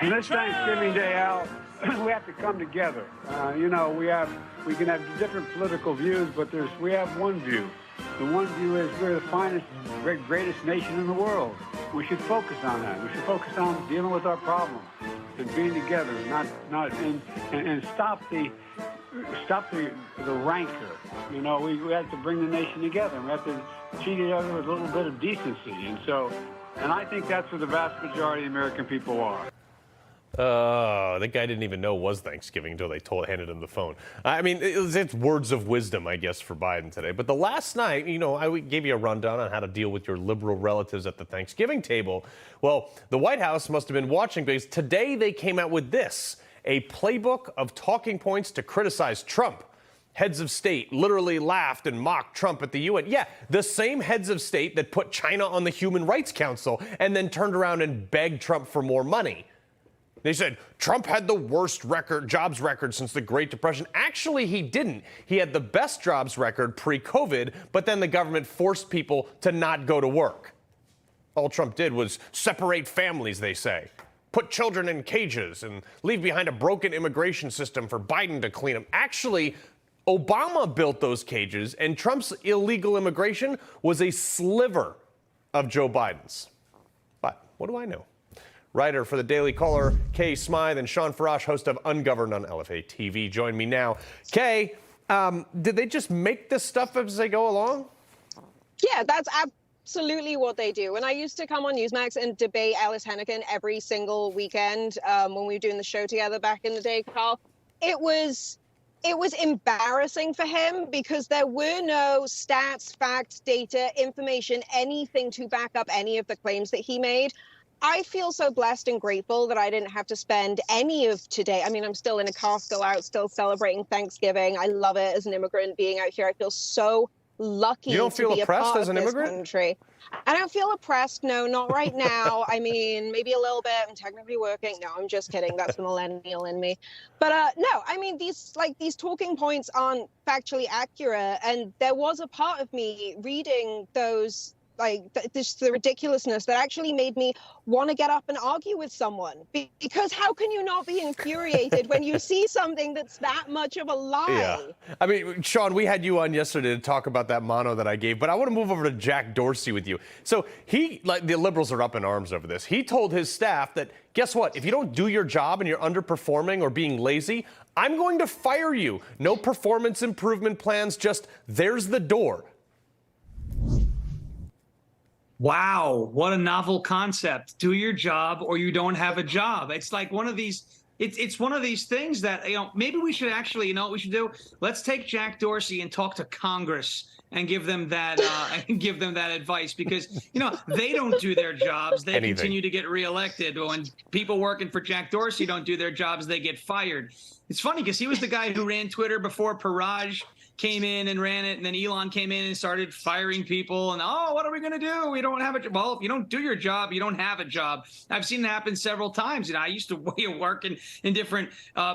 And this Thanksgiving Day out, we have to come together. We can have different political views, but we have one view. The one view is we're the finest, greatest nation in the world. We should focus on that. We should focus on dealing with our problems and being together, and stop the rancor. We have to bring the nation together. We have to treat each other with a little bit of decency, and I think that's where the vast majority of the American people are. The guy didn't even know it was Thanksgiving until they handed him the phone. I mean, it's words of wisdom, I guess, for Biden today. But the last night, I gave you a rundown on how to deal with your liberal relatives at the Thanksgiving table. Well, the White House must have been watching because today they came out with this, a playbook of talking points to criticize Trump. Heads of state literally laughed and mocked Trump at the UN. Yeah, the same heads of state that put China on the Human Rights Council and then turned around and begged Trump for more money. They said Trump had the worst jobs record since the Great Depression. Actually, he didn't. He had the best jobs record pre-COVID, but then the government forced people to not go to work. All Trump did was separate families, they say, put children in cages and leave behind a broken immigration system for Biden to clean up. Actually, Obama built those cages, and Trump's illegal immigration was a sliver of Joe Biden's. But what do I know? Writer for the Daily Caller, Kay Smythe, and Shawn Farash, host of Ungoverned on LFA TV, join me now. Kay, did they just make this stuff as they go along? Yeah, that's absolutely what they do. When I used to come on Newsmax and debate Alice Hennigan every single weekend when we were doing the show together back in the day, Carl, it was embarrassing for him because there were no stats, facts, data, information, anything to back up any of the claims that he made. I feel so blessed and grateful that I didn't have to spend any of today. I mean, I'm still in a car, still out, still celebrating Thanksgiving. I love it as an immigrant being out here. I feel so lucky you don't to feel be oppressed a part as an of this immigrant? country. I don't feel oppressed. No, not right now. I mean, maybe a little bit. I'm technically working. No, I'm just kidding. That's the millennial in me. But no, I mean, these talking points aren't factually accurate. And there was a part of me reading those, the ridiculousness that actually made me want to get up and argue with someone. Because how can you not be infuriated when you see something that's that much of a lie? Yeah. I mean, Shawn, we had you on yesterday to talk about that mono that I gave, but I want to move over to Jack Dorsey with you. So the liberals are up in arms over this. He told his staff that, guess what? If you don't do your job and you're underperforming or being lazy, I'm going to fire you. No performance improvement plans, just there's the door. Wow, what a novel concept. Do your job or you don't have a job. It's like one of these, it's one of these things that, maybe we should actually, what we should do? Let's take Jack Dorsey and talk to Congress and give them that advice because, they don't do their jobs. They continue to get reelected. When people working for Jack Dorsey don't do their jobs, they get fired. It's funny because he was the guy who ran Twitter before Farage came in and ran it, and then Elon came in and started firing people. And what are we going to do? We don't have a job. Well, if you don't do your job, you don't have a job. I've seen it happen several times. I used to work in different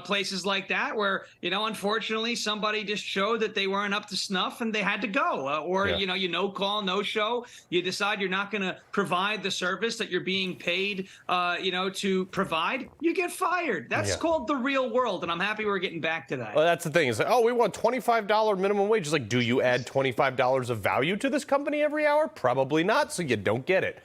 places like that, where unfortunately somebody just showed that they weren't up to snuff and they had to go. You no call, no show. You decide you're not going to provide the service that you're being paid, to provide. You get fired. That's called the real world, and I'm happy we're getting back to that. Well, that's the thing. It's like, we want $25 minimum wage. It's like, do you add $25 of value to this company every hour? Probably not, so you don't get it.